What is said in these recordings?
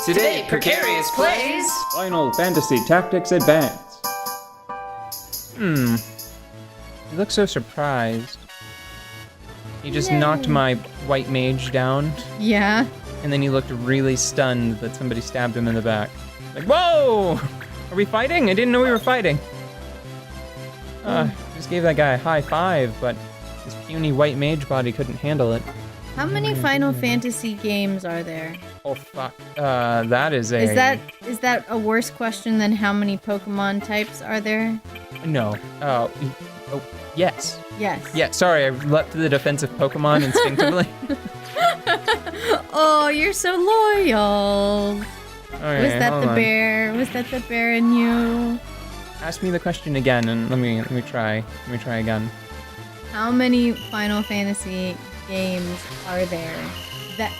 Today, Precarious plays Final Fantasy Tactics Advance. You look so surprised. You just knocked my white mage down, Yeah. and then you looked really stunned that somebody stabbed him in the back. Like, whoa! Are we fighting? I didn't know we were fighting. Just gave that guy a high five, but his puny white mage body couldn't handle it. How many Final Fantasy games are there? Oh fuck. That is a... Is that a worse question than how many Pokemon types are there? No. Oh, yes. Yes. Yeah, sorry, I leapt to the defense of Pokemon instinctively. Oh, you're so loyal. Okay, Was that hold the on. bear? Was that the bear in you? Ask me the question again, and let me try. Let me try again. How many Final Fantasy games are there?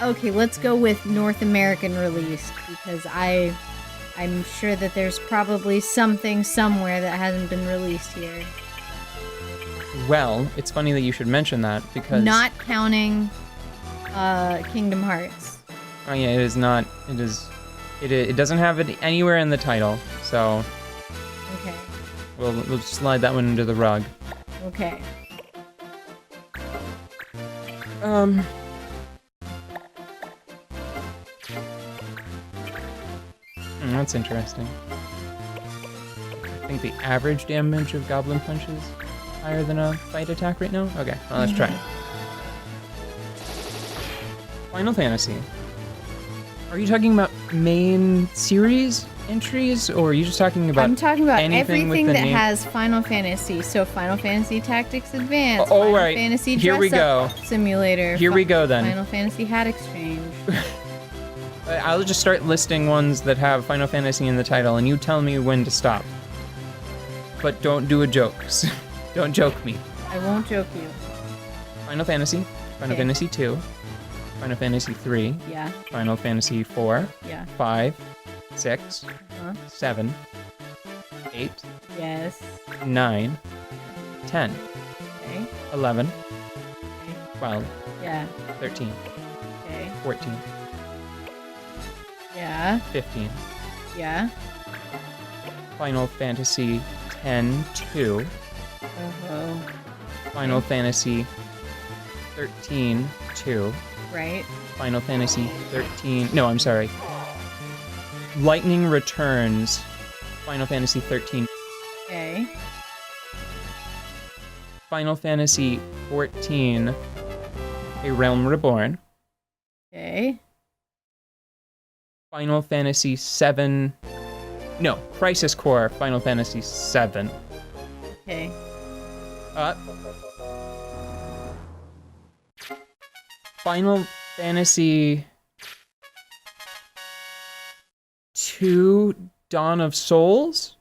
Okay, let's go with North American released because I'm sure that there's probably something somewhere that hasn't been released here. Well, it's funny that you should mention that because Not counting Kingdom Hearts. Oh yeah, it is not. It doesn't have it anywhere in the title, so Okay. we'll slide that one under the rug. Okay. That's interesting. I think the average damage of Goblin Punch is higher than a fight attack right now. Okay, well, let's try. Final Fantasy. Are you talking about main series entries, or are you just talking about? I'm talking about anything with everything the that name? has Final Fantasy. So Final Fantasy Tactics Advance, Oh, Final right. Fantasy Here we Dress Up Simulator. Here we go then. Final Fantasy Hat Exchange. I'll just start listing ones that have Final Fantasy in the title, and you tell me when to stop. But don't do a joke. Don't joke me. I won't joke you. Final Fantasy, Final Okay. Fantasy 2, Final Fantasy 3, Yeah. Final Fantasy 4, Yeah. 5, 6, Huh? 7, 8, Yes. 9, 10, Okay. 11, Okay. 12, Yeah. 13, Okay. 14, Yeah. 15, Yeah. Final Fantasy 10, 2, Oh. Final Fantasy 13, 2, Right. Final Fantasy 13, no, I'm sorry. Lightning Returns, Final Fantasy 13, Okay. Final Fantasy 14, A Realm Reborn, Okay. Final Fantasy 7, no, Crisis Core, Final Fantasy 7. Okay. Final Fantasy 2, Dawn of Souls,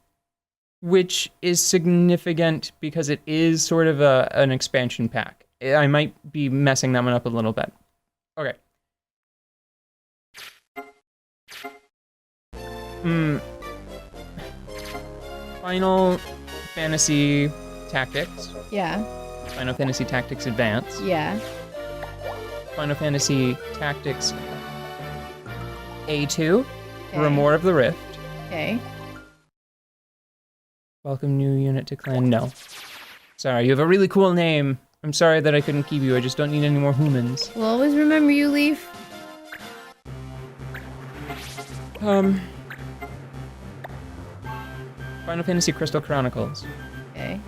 which is significant because it is sort of an expansion pack. I might be messing that one up a little bit. Okay. Final Fantasy Tactics, Yeah. Final Fantasy Tactics Advance, Yeah. Final Fantasy Tactics A2, Okay. Grimoire of the Rift. Okay. Welcome new unit to clan. No. Sorry, you have a really cool name. I'm sorry that I couldn't keep you. I just don't need any more humans. We'll always remember you, Leaf. Final Fantasy Crystal Chronicles. Okay.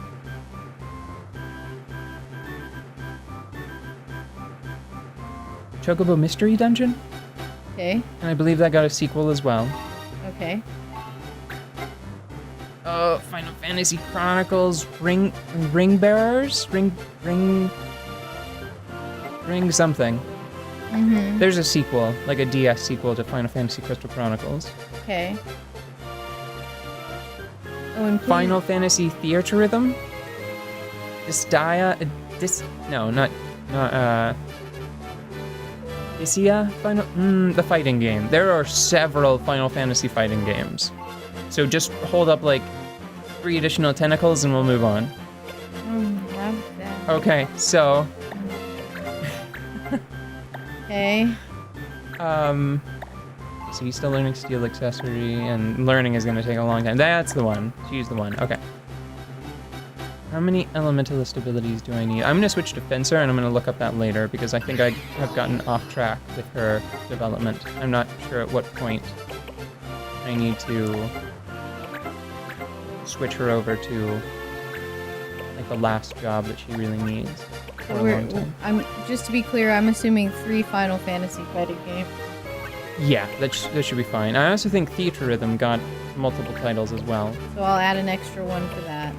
Chocobo Mystery Dungeon? Okay. And I believe that got a sequel as well. Okay. Oh, Final Fantasy Chronicles Ring Bearers? Ring something. Mm-hmm. There's a sequel, like a DS sequel to Final Fantasy Crystal Chronicles. Okay. Oh, and please- Final Fantasy Theatrhythm? Isia? The fighting game. There are several Final Fantasy fighting games. So just hold up like 3 additional tentacles and we'll move on. Love that. Okay, so Okay. So he's still learning steel accessory, and learning is going to take a long time. That's the one. She's the one. Okay. How many elementalist abilities do I need? I'm going to switch to Fencer, and I'm going to look up that later, because I think I have gotten off track with her development. I'm not sure at what point I need to switch her over to like the last job that she really needs for a long time. Just to be clear, I'm assuming 3 Final Fantasy fighting games. Yeah, that should be fine. I also think Theater Rhythm got multiple titles as well. So I'll add an extra one for that.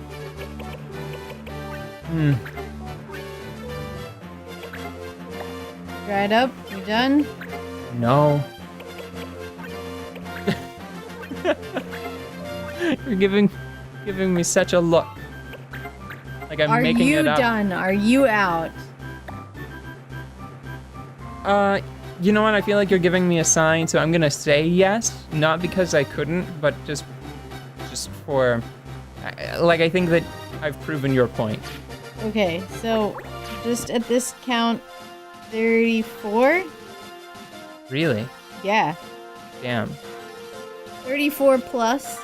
Dried up? You done? No. You're giving me such a look. Like I'm making it up. Are you done? Are you out? You know what? I feel like you're giving me a sign, so I'm gonna say yes. Not because I couldn't, but just for, like, I think that I've proven your point. Okay, so just at this count, 34? Really? Yeah. Damn. 34 plus.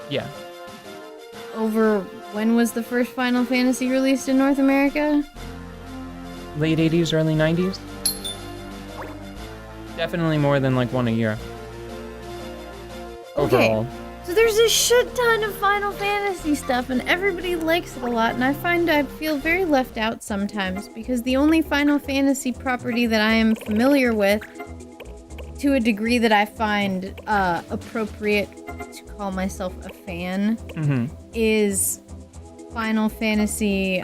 Yeah. Over when was the first Final Fantasy released in North America? Late 80s, early 90s? Definitely more than like one a year. Overall. Okay. So there's a shit ton of Final Fantasy stuff and everybody likes it a lot, and I find I feel very left out sometimes because the only Final Fantasy property that I am familiar with to a degree that I find appropriate to call myself a fan is Final Fantasy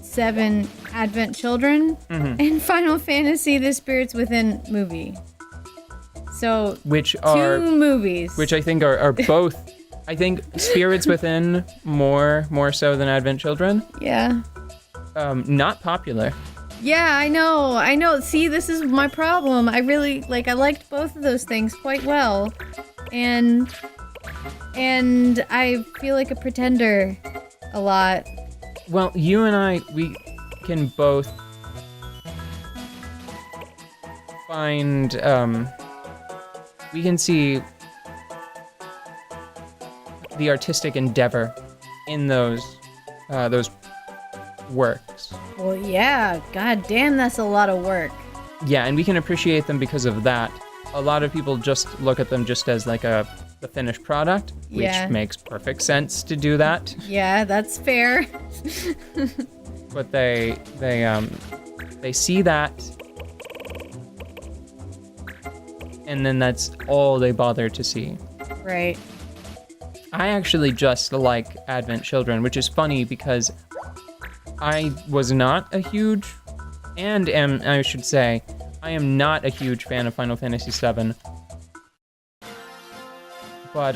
7 Advent Children and Final Fantasy The Spirits Within movie. So, which are 2 movies. Which I think are both, I think Spirits Within more so than Advent Children. Yeah. Not popular. Yeah, I know. See, this is my problem. I liked both of those things quite well. And I feel like a pretender a lot. Well, you and we can both find, we can see the artistic endeavor in those works. Well, yeah, god damn, that's a lot of work. Yeah, and we can appreciate them because of that. A lot of people just look at them just as like the finished product, which makes perfect sense to do that. Yeah, that's fair. But they see that, and then that's all they bother to see. Right. I actually just like Advent Children, which is funny because I was not a huge, I am not a huge fan of Final Fantasy VII. But,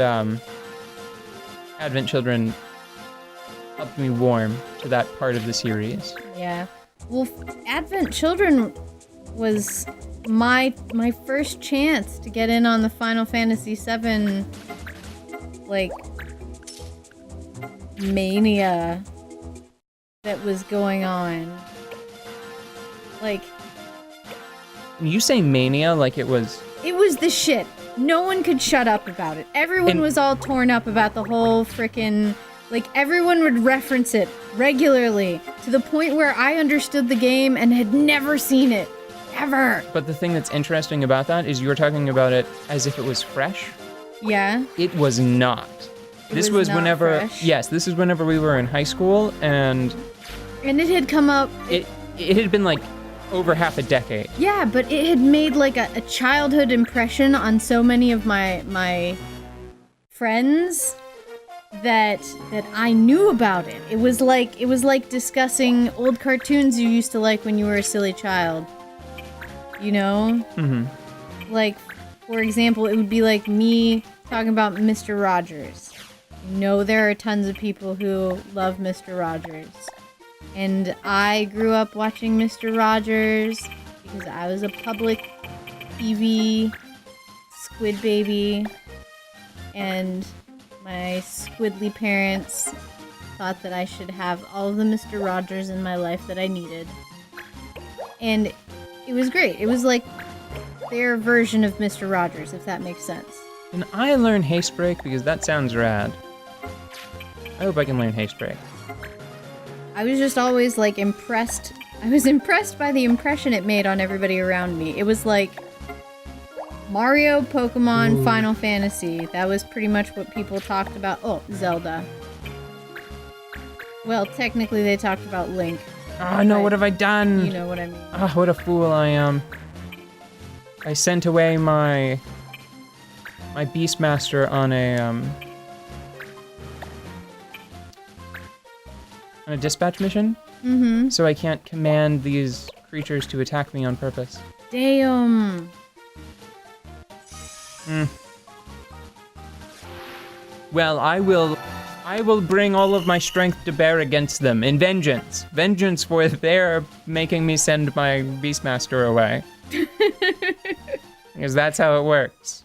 Advent Children helped me warm to that part of the series. Yeah. Well, Advent Children was my first chance to get in on the Final Fantasy VII, like, mania that was going on. Like... You say mania like it was... It was the shit. No one could shut up about it. Everyone was all torn up about the whole frickin'... Like, everyone would reference it regularly, to the point where I understood the game and had never seen it. Ever. But the thing that's interesting about that is you're talking about it as if it was fresh. Yeah. It was not. This was not whenever... fresh. Yes, this is whenever we were in high school, and... And it had come up... It had been, like, over half a decade. Yeah, but it had made, like, a childhood impression on so many of my friends that I knew about it. It was like discussing old cartoons you used to like when you were a silly child. You know? Mm-hmm. Like, for example, it would be like me talking about Mr. Rogers. You know, there are tons of people who love Mr. Rogers. And I grew up watching Mr. Rogers because I was a public TV squid baby. And my squidly parents thought that I should have all of the Mr. Rogers in my life that I needed. And it was great. It was like their version of Mr. Rogers, if that makes sense. Can I learn Haste Break? Because that sounds rad. I hope I can learn Haste Break. I was just always like impressed. I was impressed by the impression it made on everybody around me. It was like Mario, Pokemon, Ooh. Final Fantasy. That was pretty much what people talked about. Oh, Zelda. Well, technically they talked about Link. Oh no, what have I done? You know what I mean. Ah, what a fool I am. I sent away my Beastmaster on a dispatch mission. Mm-hmm. So I can't command these creatures to attack me on purpose. Damn. Well, I will bring all of my strength to bear against them in vengeance. Vengeance for their making me send my Beastmaster away. Because that's how it works.